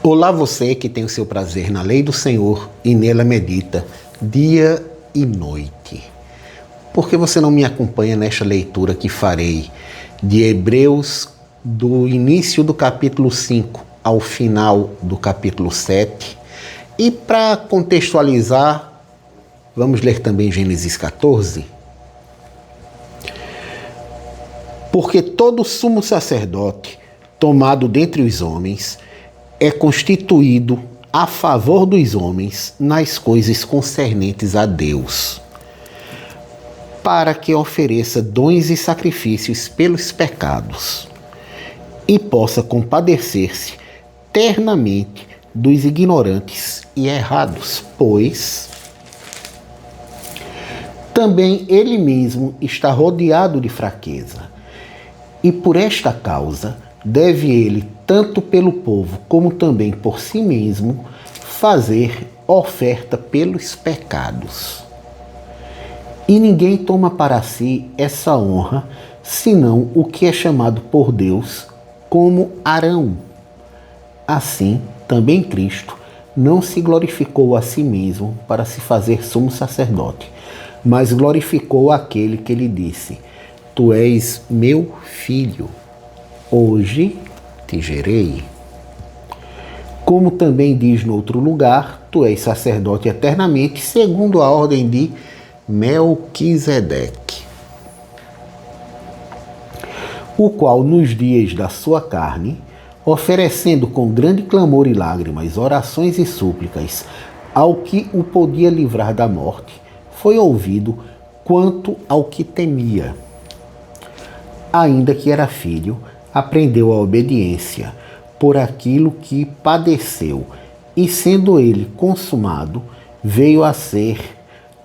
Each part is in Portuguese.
Olá você que tem o seu prazer na lei do Senhor e nela medita dia e noite. Por que você não me acompanha nesta leitura que farei de Hebreus do início do capítulo 5 ao final do capítulo 7? E para contextualizar, vamos ler também Gênesis 14? Porque todo sumo sacerdote tomado dentre os homens é constituído a favor dos homens nas coisas concernentes a Deus, para que ofereça dons e sacrifícios pelos pecados, e possa compadecer-se ternamente dos ignorantes e errados, pois também ele mesmo está rodeado de fraqueza, e por esta causa deve ele, tanto pelo povo como também por si mesmo, fazer oferta pelos pecados. E ninguém toma para si essa honra, senão o que é chamado por Deus como Arão. Assim, também Cristo não se glorificou a si mesmo para se fazer sumo sacerdote, mas glorificou aquele que lhe disse: Tu és meu filho, hoje te gerei. Como também diz no outro lugar, tu és sacerdote eternamente, segundo a ordem de Melquisedeque, o qual nos dias da sua carne, oferecendo com grande clamor e lágrimas, orações e súplicas ao que o podia livrar da morte, foi ouvido quanto ao que temia. Ainda que era filho, aprendeu a obediência por aquilo que padeceu, e sendo ele consumado, veio a ser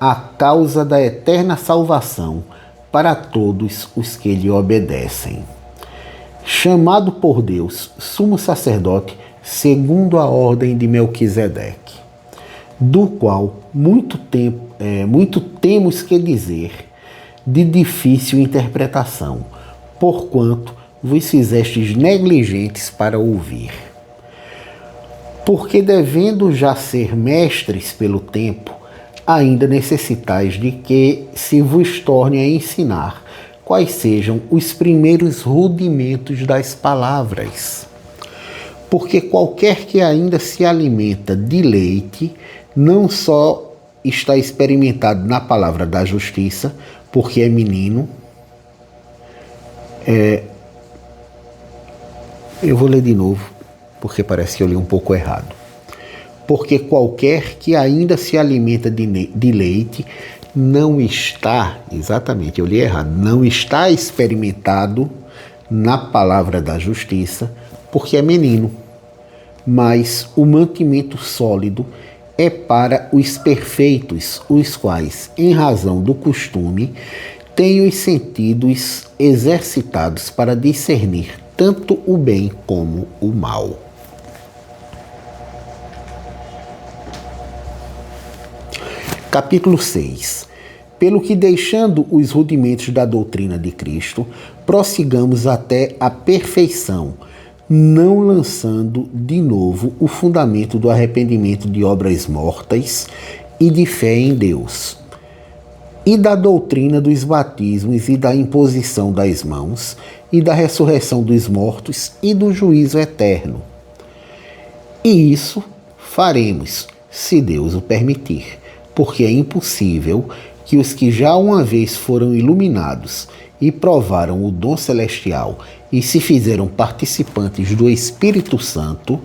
a causa da eterna salvação para todos os que lhe obedecem. Chamado por Deus sumo sacerdote segundo a ordem de Melquisedeque, do qual muito temos que dizer, de difícil interpretação, porquanto vos fizestes negligentes para ouvir. Porque devendo já ser mestres pelo tempo, ainda necessitais de que se vos torne a ensinar quais sejam os primeiros rudimentos das palavras. Porque qualquer que ainda se alimenta de leite, não só está experimentado na palavra da justiça, porque é menino. Eu vou ler de novo, porque parece que eu li um pouco errado. Porque qualquer que ainda se alimenta de leite não está, exatamente, eu li errado, não está experimentado na palavra da justiça, porque é menino. Mas o mantimento sólido é para os perfeitos, os quais, em razão do costume, têm os sentidos exercitados para discernir tanto o bem como o mal. Capítulo 6. Pelo que, deixando os rudimentos da doutrina de Cristo, prossigamos até a perfeição, não lançando de novo o fundamento do arrependimento de obras mortas e de fé em Deus, e da doutrina dos batismos e da imposição das mãos, e da ressurreição dos mortos e do juízo eterno. E isso faremos, se Deus o permitir, porque é impossível que os que já uma vez foram iluminados e provaram o dom celestial e se fizeram participantes do Espírito Santo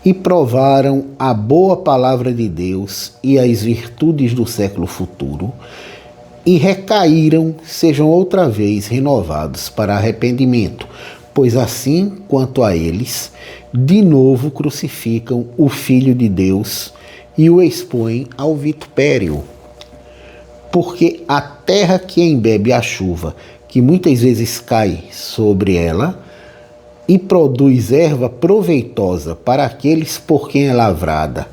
e provaram a boa palavra de Deus e as virtudes do século futuro, e recaíram, sejam outra vez renovados para arrependimento, pois assim quanto a eles, de novo crucificam o Filho de Deus e o expõem ao vitupério. Porque a terra que embebe a chuva, que muitas vezes cai sobre ela, e produz erva proveitosa para aqueles por quem é lavrada,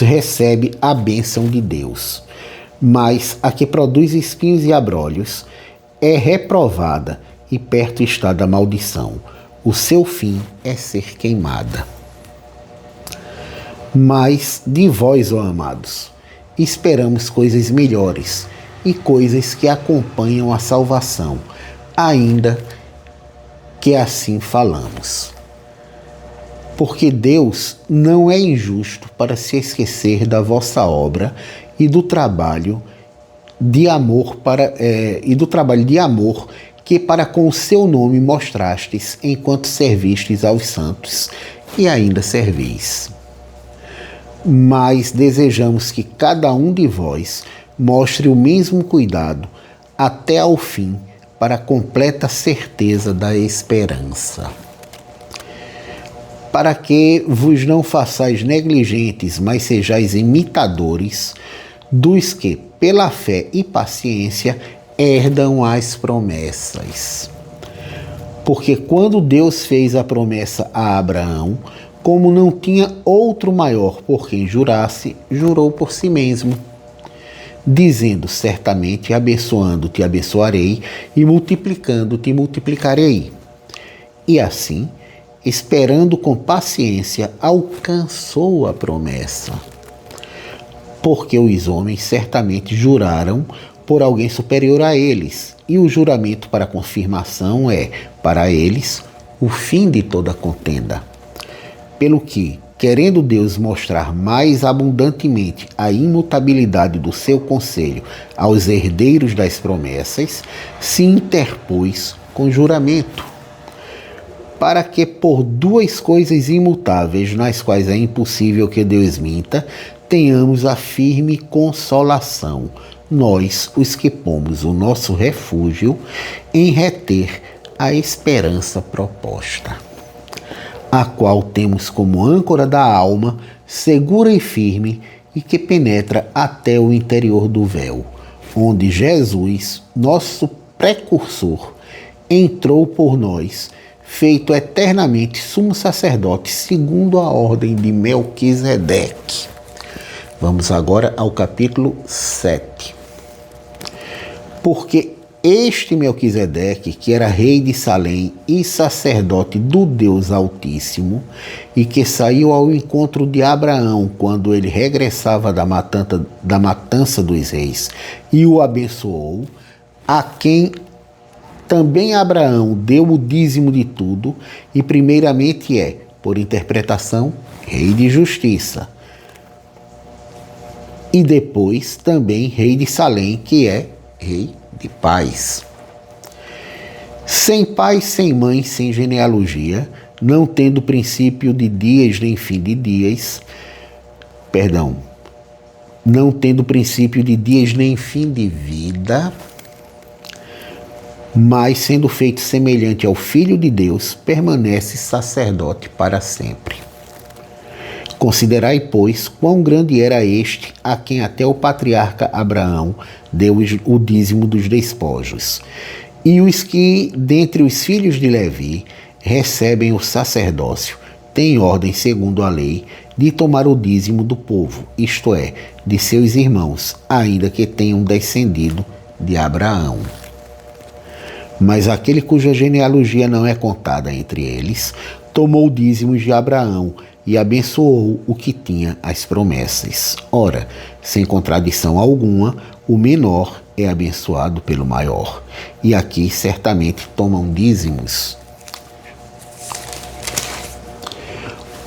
recebe a bênção de Deus. Mas a que produz espinhos e abrolhos é reprovada e perto está da maldição. O seu fim é ser queimada. Mas de vós, ó amados, esperamos coisas melhores e coisas que acompanham a salvação, ainda que assim falamos. Porque Deus não é injusto para se esquecer da vossa obra e do trabalho de amor que para com o seu nome mostrastes enquanto servistes aos santos e ainda servis. Mas desejamos que cada um de vós mostre o mesmo cuidado até ao fim, para a completa certeza da esperança. Para que vos não façais negligentes, mas sejais imitadores dos que, pela fé e paciência, herdam as promessas. Porque quando Deus fez a promessa a Abraão, como não tinha outro maior por quem jurasse, jurou por si mesmo, dizendo: certamente abençoando te abençoarei e multiplicando te multiplicarei. E assim, esperando com paciência, alcançou a promessa. Porque os homens certamente juraram por alguém superior a eles, e o juramento para confirmação é, para eles, o fim de toda contenda. Pelo que, querendo Deus mostrar mais abundantemente a imutabilidade do seu conselho aos herdeiros das promessas, se interpôs com juramento, para que por duas coisas imutáveis, nas quais é impossível que Deus minta, tenhamos a firme consolação, nós, os que pomos o nosso refúgio em reter a esperança proposta, a qual temos como âncora da alma, segura e firme, e que penetra até o interior do véu, onde Jesus, nosso precursor, entrou por nós, feito eternamente sumo sacerdote, segundo a ordem de Melquisedeque. Vamos agora ao capítulo 7. Porque este Melquisedeque, que era rei de Salém e sacerdote do Deus Altíssimo, e que saiu ao encontro de Abraão quando ele regressava da matança dos reis, e o abençoou, a quem também Abraão deu o dízimo de tudo, e primeiramente é, por interpretação, rei de justiça, e depois também rei de Salém, que é rei de paz. Sem pai, sem mãe, sem genealogia, não tendo princípio de dias nem fim de dias, não tendo princípio de dias nem fim de vida, mas sendo feito semelhante ao Filho de Deus, permanece sacerdote para sempre. Considerai, pois, quão grande era este a quem até o patriarca Abraão deu o dízimo dos despojos. E os que, dentre os filhos de Levi, recebem o sacerdócio, têm ordem, segundo a lei, de tomar o dízimo do povo, isto é, de seus irmãos, ainda que tenham descendido de Abraão. Mas aquele cuja genealogia não é contada entre eles, tomou dízimos de Abraão, e abençoou o que tinha as promessas. Ora, sem contradição alguma, o menor é abençoado pelo maior. E aqui certamente tomam dízimos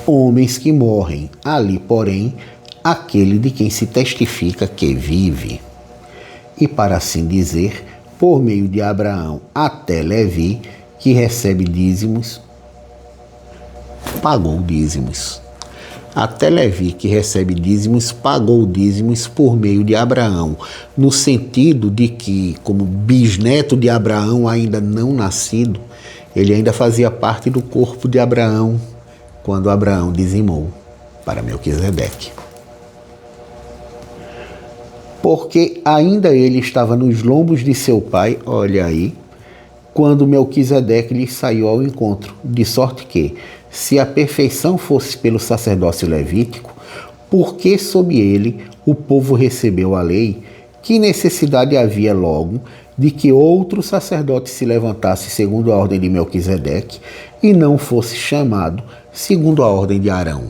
homens que morrem, ali, porém, aquele de quem se testifica que vive. E para assim dizer, por meio de Abraão até Levi, que recebe dízimos, pagou dízimos. Até Levi, que recebe dízimos, pagou dízimos por meio de Abraão, no sentido de que, como bisneto de Abraão ainda não nascido, ele ainda fazia parte do corpo de Abraão, quando Abraão dizimou para Melquisedeque. Porque ainda ele estava nos lombos de seu pai, olha aí, quando Melquisedeque lhe saiu ao encontro, de sorte que, se a perfeição fosse pelo sacerdócio levítico, por que sob ele o povo recebeu a lei? Que necessidade havia logo de que outro sacerdote se levantasse segundo a ordem de Melquisedeque e não fosse chamado segundo a ordem de Arão?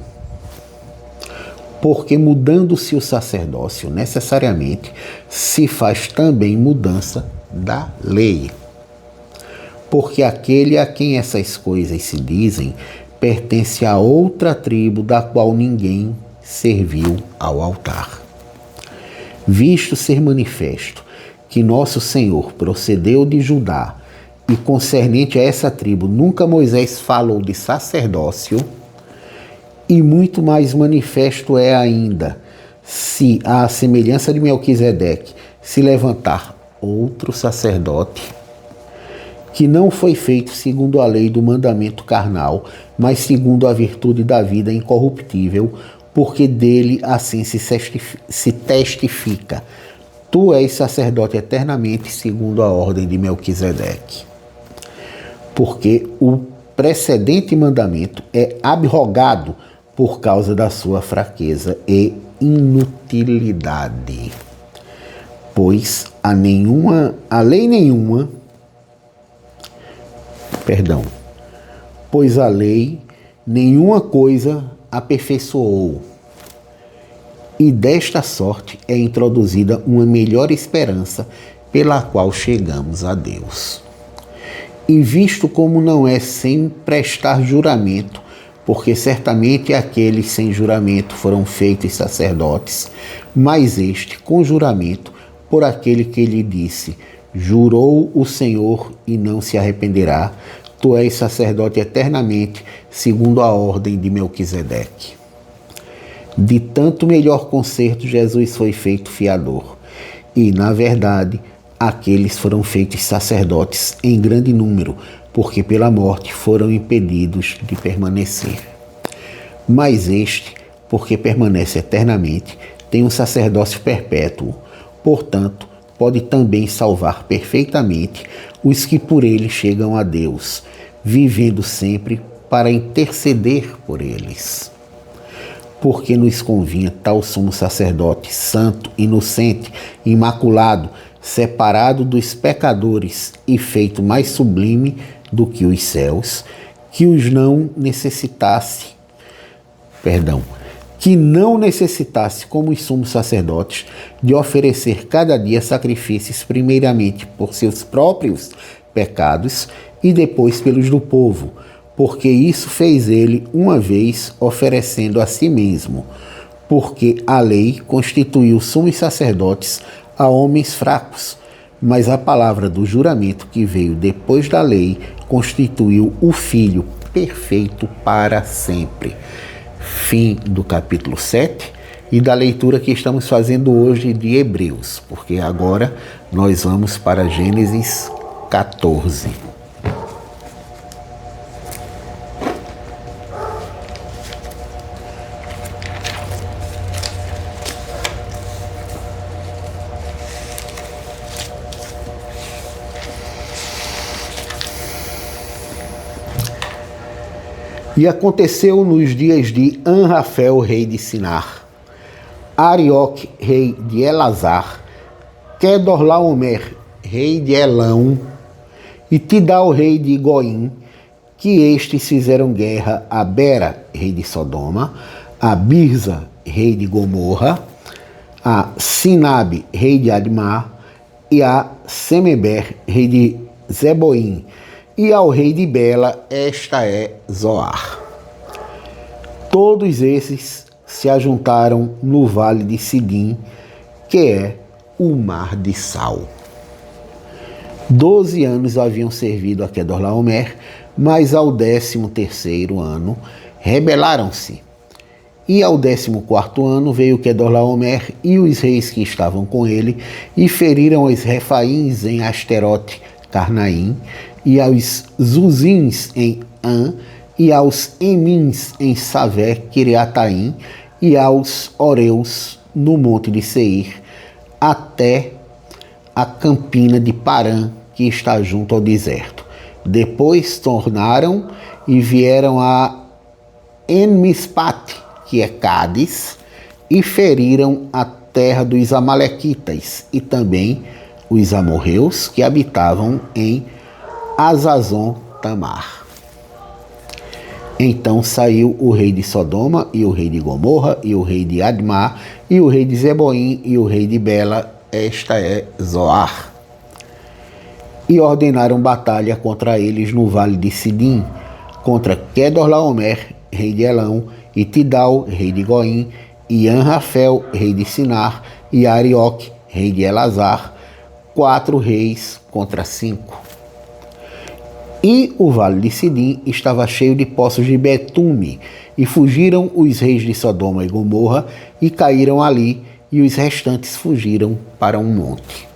porque mudando-se o sacerdócio, necessariamente se faz também mudança da lei. Porque aquele a quem essas coisas se dizem pertence a outra tribo da qual ninguém serviu ao altar. Visto ser manifesto que nosso Senhor procedeu de Judá e concernente a essa tribo nunca Moisés falou de sacerdócio, e muito mais manifesto é ainda, se à semelhança de Melquisedeque se levantar outro sacerdote, que não foi feito segundo a lei do mandamento carnal, mas segundo a virtude da vida incorruptível, porque dele assim se testifica: tu és sacerdote eternamente segundo a ordem de Melquisedeque. Porque o precedente mandamento é abrogado por causa da sua fraqueza e inutilidade. Pois a lei nenhuma coisa aperfeiçoou, e desta sorte é introduzida uma melhor esperança pela qual chegamos a Deus. E visto como não é sem prestar juramento, porque certamente aqueles sem juramento foram feitos sacerdotes, mas este com juramento, por aquele que lhe disse: jurou o Senhor e não se arrependerá, tu és sacerdote eternamente, segundo a ordem de Melquisedeque. De tanto melhor concerto, Jesus foi feito fiador. E, na verdade, aqueles foram feitos sacerdotes em grande número, porque pela morte foram impedidos de permanecer. Mas este, porque permanece eternamente, tem um sacerdócio perpétuo, portanto, pode também salvar perfeitamente os que por ele chegam a Deus, vivendo sempre para interceder por eles. Porque nos convinha tal sumo sacerdote, santo, inocente, imaculado, separado dos pecadores e feito mais sublime do que os céus, que não necessitasse, como os sumos sacerdotes, de oferecer cada dia sacrifícios, primeiramente por seus próprios pecados e depois pelos do povo, porque isso fez ele uma vez, oferecendo a si mesmo, porque a lei constituiu sumos sacerdotes a homens fracos, mas a palavra do juramento que veio depois da lei constituiu o Filho perfeito para sempre. Fim do capítulo 7 e da leitura que estamos fazendo hoje de Hebreus, porque agora nós vamos para Gênesis 14. E aconteceu nos dias de Anrafel, rei de Sinar, Arioque, rei de Elazar, Quedorlaomer, rei de Elão, e Tidal, rei de Goim, que estes fizeram guerra a Bera, rei de Sodoma, a Birza, rei de Gomorra, a Sinabe, rei de Admar, e a Semeber, rei de Zeboim, e ao rei de Bela, esta é Zoar. Todos esses se ajuntaram no vale de Sidim, que é o mar de Sal. 12 anos haviam servido a Quedorlaomer, mas ao 13º ano rebelaram-se. E ao 14º ano veio Quedorlaomer e os reis que estavam com ele, e feriram os Refaíns em Asterote Carnaim, e aos Zuzins em An, e aos Emins em Savé Kiriataim, e aos Oreus no monte de Seir, até a campina de Parã, que está junto ao deserto. Depois tornaram e vieram a En-Mispat, que é Cádiz, e feriram a terra dos Amalequitas e também os amorreus que habitavam em Azazon Tamar. Então saiu o rei de Sodoma, e o rei de Gomorra, e o rei de Admá, e o rei de Zeboim, e o rei de Bela, esta é Zoar. E ordenaram batalha contra eles no vale de Sidim, contra Quedorlaomer, rei de Elão, e Tidal, rei de Goim, e Anrafel, rei de Sinar, e Arioque, rei de Elazar, 4 reis contra 5. E o vale de Sidim estava cheio de poços de betume, e fugiram os reis de Sodoma e Gomorra, e caíram ali, e os restantes fugiram para um monte.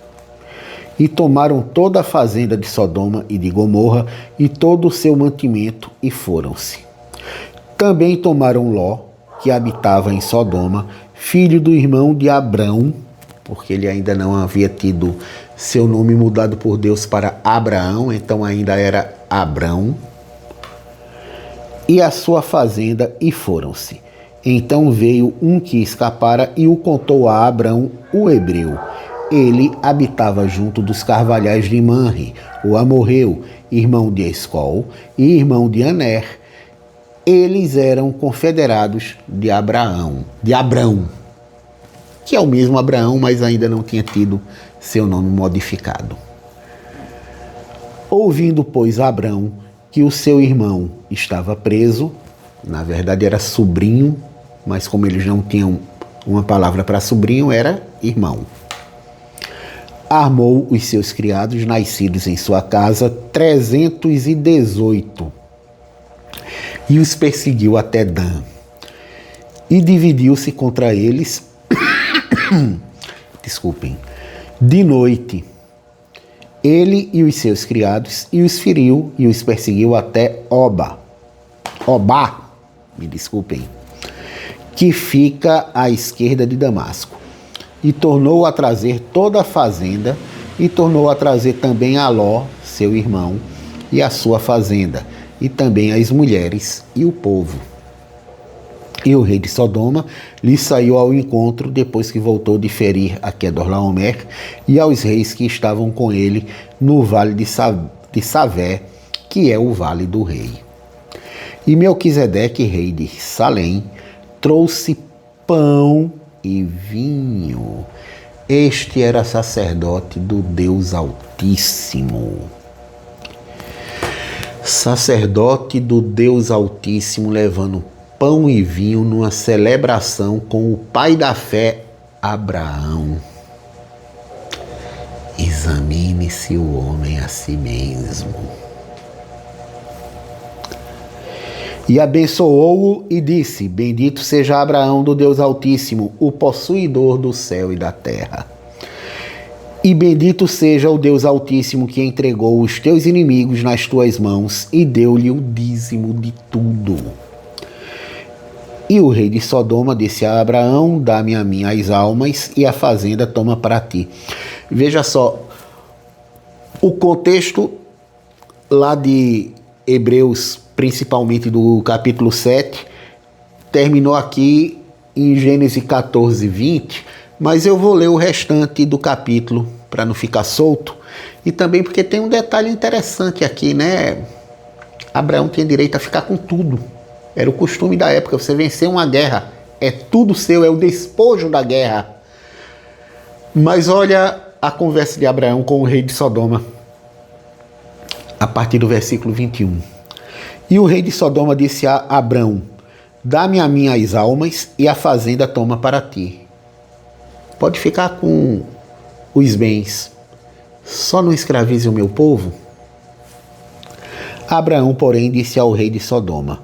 E tomaram toda a fazenda de Sodoma e de Gomorra, e todo o seu mantimento, e foram-se. Também tomaram Ló, que habitava em Sodoma, filho do irmão de Abrão, porque ele ainda não havia tido seu nome mudado por Deus para Abraão, então ainda era Abrão, e a sua fazenda, e foram-se. Então veio um que escapara e o contou a Abrão, o hebreu. Ele habitava junto dos carvalhais de Manre, o amorreu, irmão de Escol e irmão de Aner. Eles eram confederados de Abrão, que é o mesmo Abraão, mas ainda não tinha tido seu nome modificado. Ouvindo, pois, Abrão que o seu irmão estava preso, na verdade era sobrinho, mas como eles não tinham uma palavra para sobrinho, era irmão. Armou os seus criados, nascidos em sua casa, 318, e os perseguiu até Dan. E dividiu-se contra eles, de noite, ele e os seus criados, e os feriu e os perseguiu até Obá, que fica à esquerda de Damasco. E tornou a trazer toda a fazenda, e tornou a trazer também a Ló, seu irmão, e a sua fazenda, e também as mulheres e o povo. E o rei de Sodoma lhe saiu ao encontro depois que voltou de ferir a Quedorlaomer e aos reis que estavam com ele no vale de Savé, que é o vale do rei. E Melquisedeque, rei de Salém, trouxe pão e vinho. Este era sacerdote do Deus Altíssimo. Sacerdote do Deus Altíssimo levando pão e vinho numa celebração com o pai da fé, Abraão. Examine-se o homem a si mesmo. E abençoou-o e disse: Bendito seja Abraão do Deus Altíssimo, o possuidor do céu e da terra. E bendito seja o Deus Altíssimo que entregou os teus inimigos nas tuas mãos e deu-lhe o dízimo de tudo. E o rei de Sodoma disse a Abraão: Dá-me a mim as almas e a fazenda toma para ti. Veja só, o contexto lá de Hebreus, principalmente do capítulo 7, terminou aqui em Gênesis 14, 20, mas eu vou ler o restante do capítulo para não ficar solto, e também porque tem um detalhe interessante aqui, né? Abraão tinha direito a ficar com tudo. Era o costume da época, você vencer uma guerra, é tudo seu, é o despojo da guerra. Mas olha a conversa de Abraão com o rei de Sodoma, a partir do versículo 21. E o rei de Sodoma disse a Abrão: Dá-me a mim as almas e a fazenda toma para ti. Pode ficar com os bens, só não escravize o meu povo. Abraão, porém, disse ao rei de Sodoma: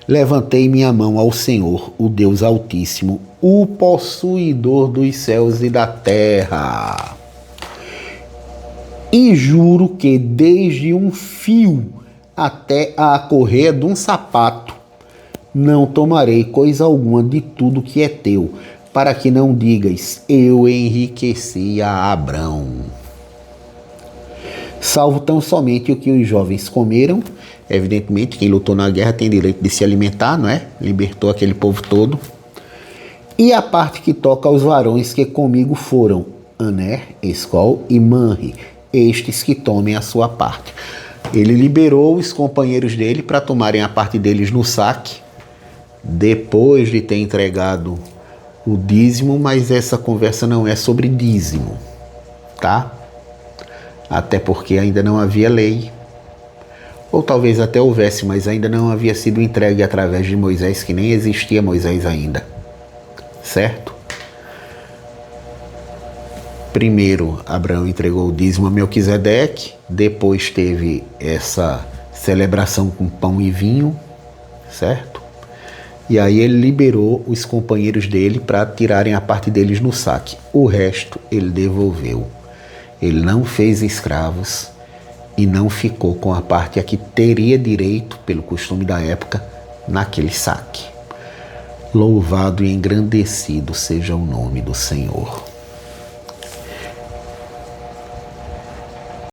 Levantei minha mão ao Senhor, o Deus Altíssimo, o possuidor dos céus e da terra, e juro que desde um fio até a correia de um sapato não tomarei coisa alguma de tudo que é teu, para que não digas: eu enriqueci a Abrão. Salvo tão somente o que os jovens comeram. Evidentemente, quem lutou na guerra tem direito de se alimentar, não é? Libertou aquele povo todo. E a parte que toca aos varões que comigo foram Aner, Escol e Manre, estes que tomem a sua parte. Ele liberou os companheiros dele para tomarem a parte deles no saque, depois de ter entregado o dízimo, mas essa conversa não é sobre dízimo, tá? Até porque ainda não havia lei, ou talvez até houvesse, mas ainda não havia sido entregue através de Moisés, que nem existia Moisés ainda, certo? Primeiro, Abraão entregou o dízimo a Melquisedeque, depois teve essa celebração com pão e vinho, certo? E aí ele liberou os companheiros dele para tirarem a parte deles no saque. O resto ele devolveu. Ele não fez escravos e não ficou com a parte a que teria direito, pelo costume da época, naquele saque. Louvado e engrandecido seja o nome do Senhor.